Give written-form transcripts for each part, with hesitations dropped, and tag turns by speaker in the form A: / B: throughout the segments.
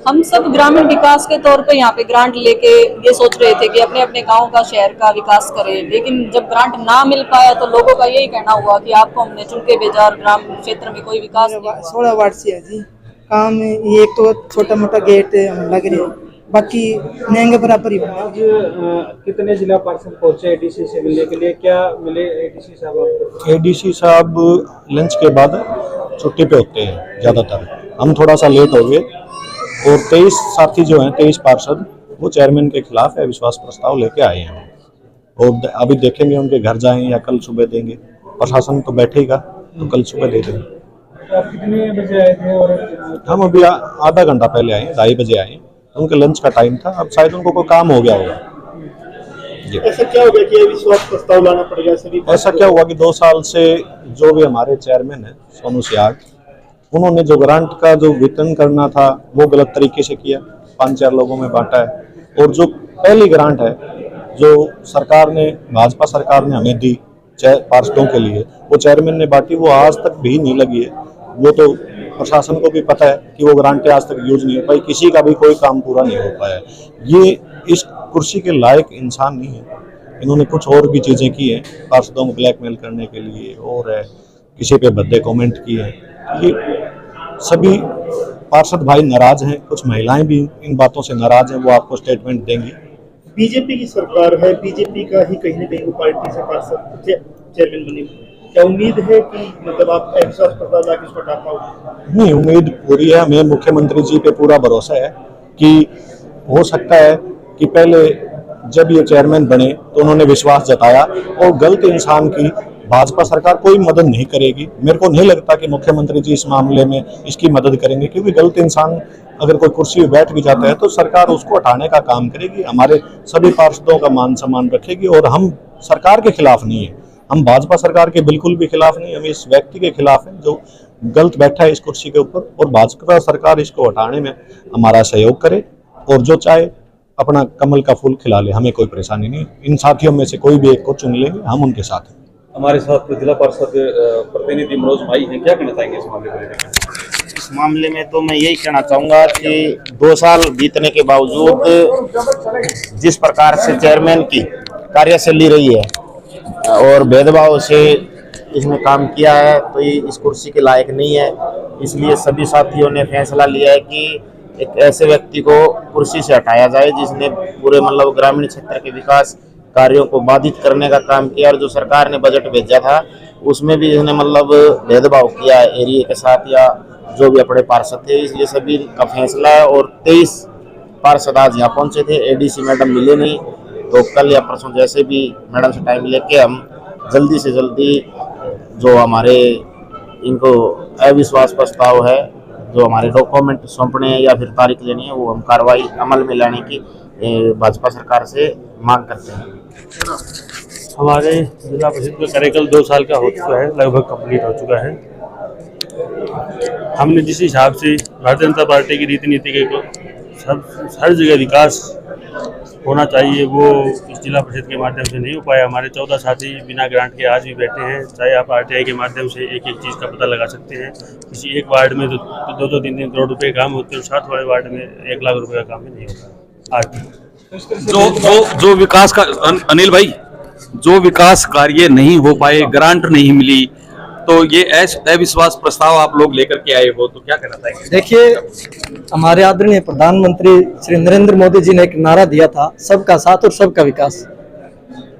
A: हम सब ग्रामीण विकास के तौर पे यहाँ पे ग्रांट लेके ये सोच रहे थे कि अपने अपने गांव का शहर का विकास करें, लेकिन जब ग्रांट ना मिल पाया तो लोगों का यही कहना हुआ कि आपको हमने चुन के भेजा और ग्राम क्षेत्र में कोई विकास नहीं हुआ।
B: 16 वार्ड से है जी काम। ये एक तो छोटा मोटा गेट लग रहा है, बाकी महंगे बराबर ही बना।
C: आज कितने जिला पार्षद पहुंचे एडीसी से मिलने के लिए, क्या मिले एडीसी साहब आपको?
D: एडीसी साहब लंच के बाद छुट्टी पे होते हैं ज़्यादातर, हम थोड़ा सा लेट हो गए। और 23 साथी जो हैं, 23 पार्षद, वो चेयरमैन के खिलाफ अविश्वास प्रस्ताव लेके आए हैं और अभी देखेंगे उनके घर जाएं या कल सुबह देंगे। प्रशासन तो बैठेगा तो कल सुबह दे देंगे।
C: तो आप कितने बजे आए थे? और
D: हम अभी आधा घंटा पहले आए, 2:30 बजे आए। उनके लंच का टाइम था, अब शायद उनको कोई काम हो गया होगा।
E: ऐसा क्या हो गया कि अविश्वास प्रस्ताव लाना पड़ गया सभी?
D: ऐसा क्या हुआ कि 2 साल से जो भी हमारे चेयरमैन है सोनू सियाग, उन्होंने जो ग्रांट का जो वितरण करना था वो गलत तरीके से किया, 5-4 लोगों में बांटा है। और जो पहली ग्रांट है जो सरकार ने, भाजपा सरकार ने हमें दी पार्षदों के लिए, वो चेयरमैन ने बांटी, वो आज तक भी नहीं लगी है। वो तो प्रशासन को भी पता है कि वो ग्रांटें आज तक यूज नहीं हो पाई, किसी का भी कोई काम पूरा नहीं हो पाया। ये इस कुर्सी के लायक इंसान नहीं है। इन्होंने कुछ और भी चीज़ें की हैं पार्षदों को ब्लैकमेल करने के लिए, और किसी पे भद्दे कमेंट किए हैं। ये सभी पार्षद भाई नाराज हैं, कुछ महिलाएं भी इन बातों से नाराज हैं, वो आपको स्टेटमेंट देंगी।
E: बीजेपी की सरकार है, बीजेपी का ही कहीं ना कहीं वो पार्टी से पार्षद चेयरमैन बनी, क्या उम्मीद है कि मतलब आप अविश्वास प्रस्ताव लाके उसको हटा पाओगे?
D: नहीं, उम्मीद पूरी है। हमें मुख्यमंत्री जी पे पूरा भरोसा है कि हो सकता है कि पहले जब ये चेयरमैन बने तो उन्होंने विश्वास जताया, और गलत इंसान की भाजपा सरकार कोई मदद नहीं करेगी। मेरे को नहीं लगता कि मुख्यमंत्री जी इस मामले में इसकी मदद करेंगे, क्योंकि गलत इंसान अगर कोई कुर्सी पे बैठ भी जाता है तो सरकार उसको हटाने का काम करेगी, हमारे सभी पार्षदों का मान सम्मान रखेगी। और हम सरकार के खिलाफ नहीं है, हम भाजपा सरकार के बिल्कुल भी खिलाफ नहीं, हम इस व्यक्ति के खिलाफ हैं जो गलत बैठा है इस कुर्सी के ऊपर। और भाजपा सरकार इसको हटाने में हमारा सहयोग करे, और जो चाहे अपना कमल का फूल खिला ले, हमें कोई परेशानी नहीं। इन साथियों में से कोई भी एक को चुन लेंगे, हम उनके साथ हैं।
F: हमारे साथ जिला पार्षद प्रतिनिधि मनोज भाई हैं, क्या कहना चाहेंगे इस मामले को लेकर?
G: इस मामले में तो मैं यही कहना चाहूँगा कि 2 साल बीतने के बावजूद जिस प्रकार से चेयरमैन की कार्यशैली रही है और भेदभाव से इसने काम किया है, तो ये इस कुर्सी के लायक नहीं है। इसलिए सभी साथियों ने फैसला लिया है कि एक ऐसे व्यक्ति को कुर्सी से हटाया जाए जिसने पूरे मतलब ग्रामीण क्षेत्र के विकास कार्यों को बाधित करने का काम किया, और जो सरकार ने बजट भेजा था उसमें भी इसने मतलब भेदभाव किया एरिया के साथ या जो भी अपने पार्षद थे। इसलिए सभी का फैसला है, और 23 पार्षद आज यहाँ पहुंचे थे। एडीसी मैडम मिले नहीं, तो कल या परसों जैसे भी मैडम से टाइम लेके हम जल्दी से जल्दी जो हमारे इनको अविश्वास प्रस्ताव है, जो हमारे डॉक्यूमेंट सौंपने या फिर तारीख लेनी है, वो हम कार्रवाई अमल में लाने की भाजपा सरकार से मांग करते हैं।
H: हमारे जिला परिषद का कार्यकाल 2 साल का हो चुका है, लगभग कंप्लीट हो चुका है। हमने जिस हिसाब से भारतीय जनता पार्टी की रीति नीति के हर जगह विकास होना चाहिए, वो इस जिला परिषद के माध्यम से नहीं हो पाया। हमारे 14 साथी बिना ग्रांट के आज भी बैठे हैं। चाहे आप RTI के माध्यम से एक एक चीज़ का पता लगा सकते हैं। किसी एक वार्ड में तो 2-3 करोड़ रुपए काम होते हैं, और 7 वाले वार्ड में 1 लाख रुपए का काम ही नहीं होता आज।
F: जो विकास का अनिल भाई, जो विकास कार्य नहीं हो पाए, ग्रांट नहीं मिली, तो ये अविश्वास प्रस्ताव आप लोग लेकर के आए हो, तो क्या कहना चाहेंगे?
B: देखिए, हमारे आदरणीय प्रधानमंत्री श्री नरेंद्र मोदी जी ने एक नारा दिया था, सबका साथ और सबका विकास।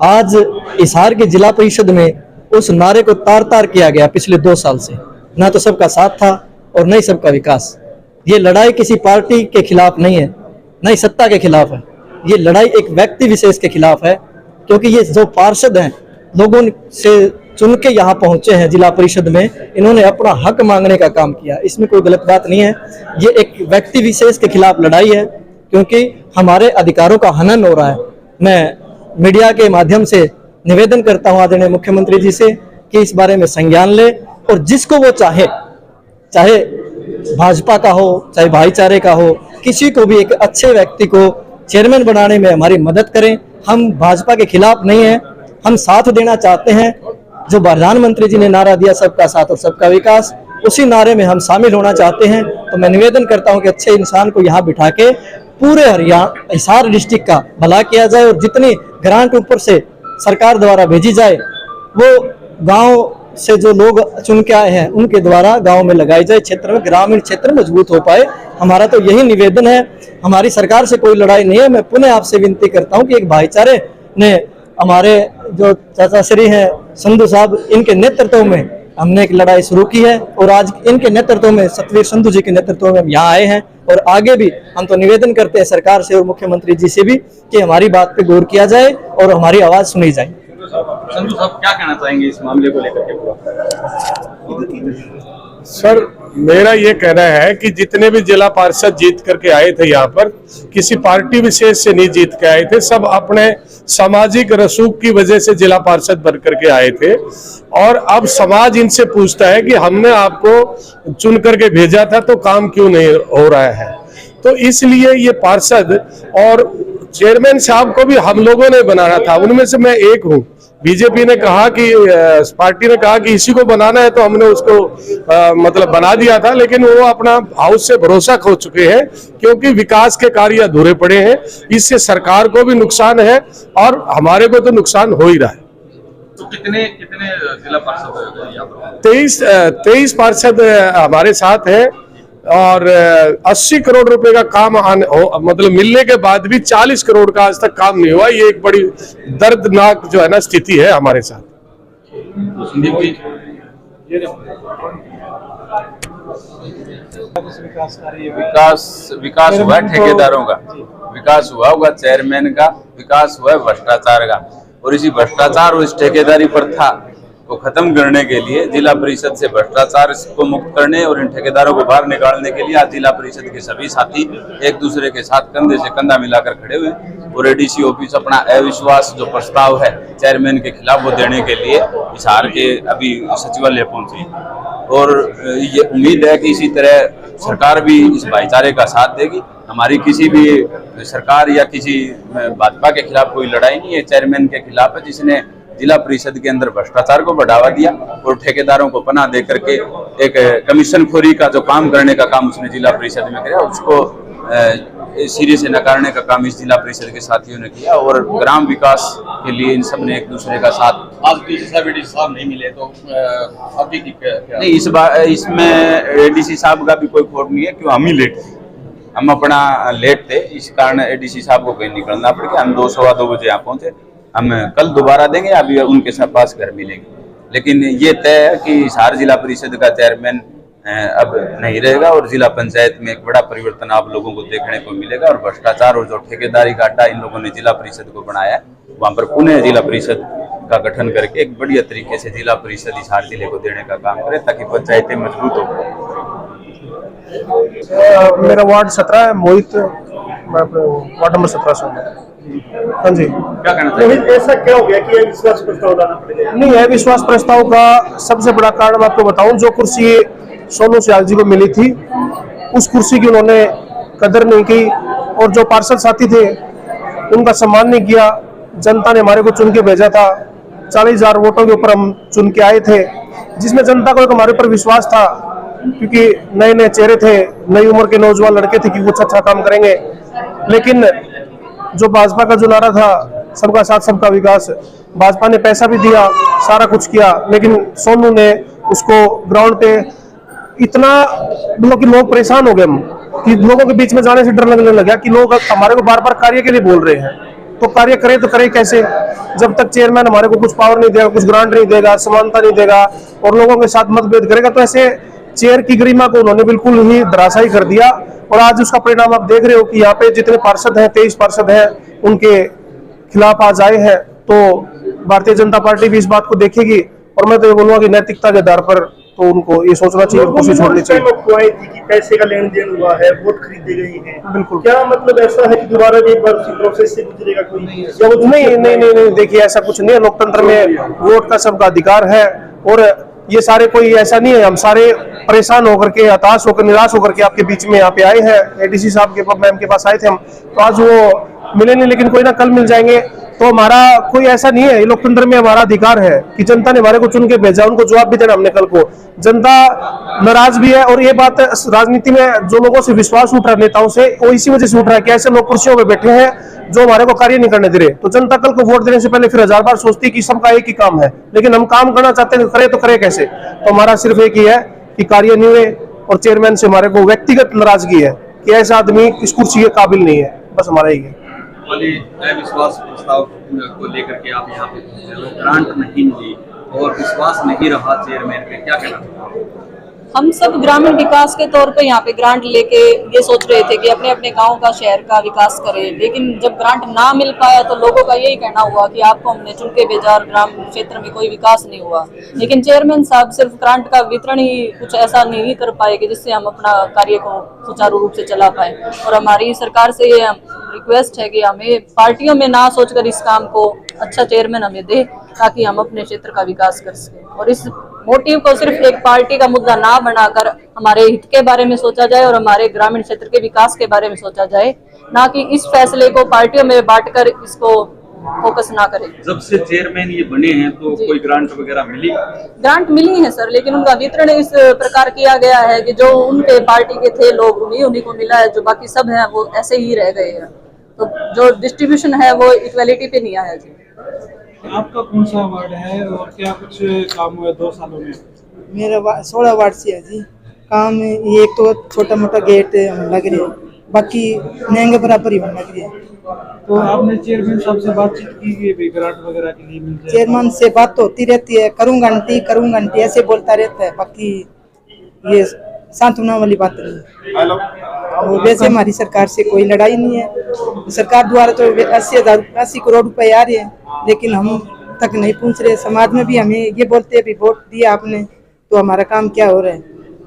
B: आज हिसार के जिला परिषद में उस नारे को तार तार किया गया पिछले 2 साल से। ना तो सबका साथ था और न ही सबका विकास। ये लड़ाई किसी पार्टी के खिलाफ नहीं है, न ही सत्ता के खिलाफ है। ये लड़ाई एक व्यक्ति विशेष के खिलाफ है, क्योंकि ये जो पार्षद हैं, लोगों से चुन के यहाँ पहुंचे हैं जिला परिषद में, इन्होंने अपना हक मांगने का काम किया। इसमें कोई गलत बात नहीं है। ये एक व्यक्ति विशेष के खिलाफ लड़ाई है, क्योंकि हमारे अधिकारों का हनन हो रहा है। मैं मीडिया के माध्यम से निवेदन करता हूँ आदरणीय मुख्यमंत्री जी से कि इस बारे में संज्ञान ले, और जिसको वो चाहे भाजपा का हो चाहे भाईचारे का हो, किसी को भी एक अच्छे व्यक्ति को चेयरमैन बनाने में हमारी मदद करें। हम भाजपा के खिलाफ नहीं हैं, हम साथ देना चाहते हैं। जो प्रधानमंत्री जी ने नारा दिया, सबका साथ और सबका विकास, उसी नारे में हम शामिल होना चाहते हैं। तो मैं निवेदन करता हूं कि अच्छे इंसान को यहाँ बिठा के पूरे हिसार डिस्ट्रिक्ट का भला किया जाए और जितनी ग्रांट ऊपर से सरकार द्वारा भेजी जाए वो गांव से जो लोग चुन के आए हैं उनके द्वारा गांव में लगाई जाए, क्षेत्र में, ग्रामीण क्षेत्र मजबूत हो पाए। हमारा तो यही निवेदन है। हमारी सरकार से कोई लड़ाई नहीं है। मैं पुनः आपसे विनती करता हूं कि एक भाईचारे ने हमारे जो चाचा श्री हैं संधू साहब, इनके नेतृत्व में हमने एक लड़ाई शुरू की है और आज इनके नेतृत्व में, सतवीर संधू जी के नेतृत्व में हम यहाँ आए हैं। और आगे भी हम तो निवेदन करते हैं सरकार से और मुख्यमंत्री जी से भी कि हमारी बात पे गौर किया जाए और हमारी आवाज सुनी जाए।
F: संधू साहब क्या कहना चाहेंगे इस मामले को लेकर के?
I: सर, मेरा ये कहना है कि जितने भी जिला पार्षद जीत करके आए थे यहाँ पर, किसी पार्टी विशेष से नहीं जीत के आए थे, सब अपने सामाजिक रसूख की वजह से जिला पार्षद बन करके आए थे। और अब समाज इनसे पूछता है कि हमने आपको चुन करके भेजा था तो काम क्यों नहीं हो रहा है। तो इसलिए ये पार्षद और चेयरमैन साहब को भी हम लोगों ने बनाना था, उनमें से मैं एक हूँ। बीजेपी ने कहा कि पार्टी ने कहा कि इसी को बनाना है तो हमने उसको मतलब बना दिया था, लेकिन वो अपना हाउस से भरोसा खो चुके हैं क्योंकि विकास के कार्य अधूरे पड़े हैं। इससे सरकार को भी नुकसान है और हमारे को तो नुकसान हो ही रहा है।
F: तो कितने जिला पार्षद?
I: 23 पार्षद हमारे साथ हैं और 80 करोड़ रुपए का काम मतलब मिलने के बाद भी 40 करोड़ का आज तक काम नहीं हुआ। ये एक बड़ी दर्दनाक जो है ना स्थिति है हमारे साथ।
F: विकास हुआ ठेकेदारों का, विकास हुआ होगा चेयरमैन का, विकास हुआ भ्रष्टाचार का। और इसी भ्रष्टाचार और इस ठेकेदारी प्रथा को खत्म करने के लिए, जिला परिषद से भ्रष्टाचार को मुक्त करने और इन ठेकेदारों को बाहर निकालने के लिए आज जिला परिषद के सभी साथी एक दूसरे के साथ कंधे से कंधा मिलाकर खड़े हुए। और एडीसी ऑफिस अपना अविश्वास जो प्रस्ताव है चेयरमैन के खिलाफ वो देने के लिए हिसार के अभी सचिवालय पहुंची। और ये उम्मीद है कि इसी तरह सरकार भी इस भाईचारे का साथ देगी। हमारी किसी भी सरकार या किसी भाजपा के खिलाफ कोई लड़ाई नहीं है, चेयरमैन के खिलाफ है जिसने जिला परिषद के अंदर भ्रष्टाचार को बढ़ावा दिया और ठेकेदारों को पनाह दे करके एक कमीशन खोरी का जो काम करने का काम उसने जिला परिषद में किया, उसको सिरे से नकारने का काम इस जिला परिषद के साथियों ने किया। और ग्राम विकास के लिए इन सब ने एक दूसरे का साथ। आज डीसी साहब नहीं मिले तो अभी नहीं, इस बार इसमें एडीसी साहब का भी कोई खोट नहीं है, क्यों हम ही लेट थे, हम अपना लेट थे, इस कारण एडीसी साहब को कहीं निकलना पड़ गया। हम 2 सवा 2 बजे यहाँ पहुंचे। हम कल दोबारा देंगे, अभी उनके साथ पास घर मिलेंगे। लेकिन ये तय है कि हिसार जिला परिषद का चेयरमैन अब नहीं रहेगा और जिला पंचायत में एक बड़ा परिवर्तन आप लोगों को देखने को मिलेगा। और भ्रष्टाचार और जो ठेकेदारी का अड्डा इन लोगों ने जिला परिषद को बनाया है, वहाँ पर पुनः जिला परिषद का गठन करके एक बढ़िया तरीके से जिला परिषद हिसार जिले को देने का काम करे ताकि पंचायतें मजबूत हो।
J: मेरा वार्ड 17 है, मोहित, वार्ड नंबर 17 से। हाँ जी,
F: क्या कहना चाहिए?
E: ऐसा क्या हो गया कि अविश्वास प्रस्ताव लाना पड़ेगा?
J: नहीं, अविश्वास प्रस्ताव का सबसे बड़ा कारण मैं आपको बताऊं, जो कुर्सी सोनू सियाल जी को मिली थी उस कुर्सी की उन्होंने कदर नहीं की और जो पार्षद साथी थे उनका सम्मान नहीं किया। जनता ने हमारे को चुन के भेजा था, 40,000 वोटों के ऊपर हम चुन के आए थे, जिसमें जनता को एक हमारे ऊपर विश्वास था क्योंकि नए नए चेहरे थे, नई उम्र के नौजवान लड़के थे कि कुछ अच्छा काम करेंगे। लेकिन जो भाजपा का जो नारा था सबका साथ सबका विकास, भाजपा ने पैसा भी दिया, सारा कुछ किया, लेकिन सोनू ने उसको ग्राउंड पे इतना मतलब कि लोग परेशान हो गए कि लोगों के बीच में जाने से डर लगने लगा कि लोग हमारे को बार बार कार्य के लिए बोल रहे हैं, तो कार्य करे तो करे कैसे जब तक चेयरमैन हमारे को कुछ पावर नहीं देगा, कुछ ग्रांट नहीं देगा, समानता नहीं देगा और लोगों के साथ मतभेद करेगा। तो ऐसे चेयर की गरिमा को उन्होंने बिल्कुल ही धराशायी कर दिया और आज उसका परिणाम आप देख रहे हो कि यहाँ पे जितने पार्षद हैं, 23 पार्षद हैं, उनके खिलाफ आज आए हैं। तो भारतीय जनता पार्टी भी इस बात को देखेगी और मैं तो ये बोलूंगा कि नैतिकता के आधार पर तो उनको ये सोचना चाहिए, कोशिश छोड़नी चाहिए।
E: कि पैसे का लेन देन हुआ है, वोट खरीदे गए हैं,
J: बिल्कुल, क्या
E: मतलब ऐसा है कि दोबारा भी एक बार प्रोसेस से गुजरेगा कोई?
J: नहीं, देखिए ऐसा कुछ नहीं है। लोकतंत्र में वोट का सबका अधिकार है और ये सारे कोई ऐसा नहीं है, हम सारे परेशान होकर के, हताश होकर, निराश होकर के आपके बीच में यहाँ पे आए हैं। एडीसी साहब के मैम के पास आए थे हम, तो आज वो मिले नहीं, लेकिन कोई ना कल मिल जाएंगे। तो हमारा कोई ऐसा नहीं है, लोकतंत्र में हमारा अधिकार है कि जनता ने हमारे को चुन के भेजा, उनको जवाब भी देना हमने कल को। जनता नाराज भी है और ये बात राजनीति में जो लोगों से विश्वास उठ रहा है नेताओं से, वो इसी वजह से उठ रहा है कि ऐसे लोग कुर्सियों पे बैठे हैं जो हमारे को कार्य नहीं करने दे रहे। तो जनता कल को वोट देने से पहले फिर 1000 बार सोचती कि सबका एक ही काम है, लेकिन हम काम करना चाहते हैं, करे तो करे कैसे। तो हमारा सिर्फ एक ही है कि कार्य नहीं हुए और चेयरमैन से हमारे को व्यक्तिगत नाराजगी है कि ऐसा आदमी इस कुर्सी के काबिल नहीं है, बस हमारा ही है।
K: वाले अविश्वास प्रस्ताव को लेकर के आप यहाँ पे पहुंचे हो, ग्रांट नहीं मिली और विश्वास नहीं रहा चेयरमैन पे, क्या कहना?
A: हम सब ग्रामीण विकास के तौर पे यहाँ पे ग्रांट लेके ये सोच रहे थे कि अपने अपने गांव का शहर का विकास करें, लेकिन जब ग्रांट ना मिल पाया तो लोगों का यही कहना हुआ कि आपको हमने चुन के भेजा और ग्राम क्षेत्र में कोई विकास नहीं हुआ। लेकिन चेयरमैन साहब सिर्फ ग्रांट का वितरण ही कुछ ऐसा नहीं कर पाए कि जिससे हम अपना कार्य को सुचारू रूप से चला पाए। और हमारी सरकार से ये रिक्वेस्ट है कि हमें पार्टियों में ना सोचकर इस काम को अच्छा चेयरमैन हमें दे, ताकि हम अपने क्षेत्र का विकास कर सकें। और इस मोटिव को सिर्फ एक पार्टी का मुद्दा ना बनाकर हमारे हित के बारे में सोचा जाए और हमारे ग्रामीण क्षेत्र के विकास के बारे में सोचा जाए, ना कि इस फैसले को पार्टियों में बांटकर इसको फोकस ना करें।
K: जब से चेयरमैन ये बने हैं तो कोई ग्रांट वगैरह मिली?
A: ग्रांट मिली है सर, लेकिन उनका वितरण इस प्रकार किया गया है कि जो उनके पार्टी के थे लोग उन्हीं को मिला है, जो बाकी सब हैं वो ऐसे ही रह गए हैं। तो जो डिस्ट्रीब्यूशन है वो इक्वालिटी पे नहीं आया जी।
C: आपका कौन सा वार्ड है और क्या कुछ काम हुआ 2 सालों में?
L: मेरा 16 वार्ड से है जी काम। ये एक तो छोटा मोटा गेट लग रही है, बाकी महंगे बराबर ही लग रही है।
C: तो आपने चेयरमैन साहब से बातचीत की कि ग्रांट वगैरह के लिए मिल जाए?
L: चेयरमैन से बात तो होती रहती है, करूँगा आंटी ऐसे बोलता रहता है, बाकी ये सांत्वना वाली बात नहीं है। वैसे हमारी सरकार से कोई लड़ाई नहीं है, सरकार द्वारा तो 80 करोड़ रुपए आ रहे हैं, लेकिन हम तक नहीं पूछ रहे। समाज में भी हमें ये बोलते हैं, वोट दिया आपने तो हमारा काम क्या हो रहा है,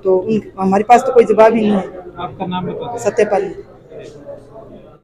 L: तो हमारे पास तो कोई जवाब ही नहीं है।
C: आपका नाम बताइए।
L: सत्यपाली।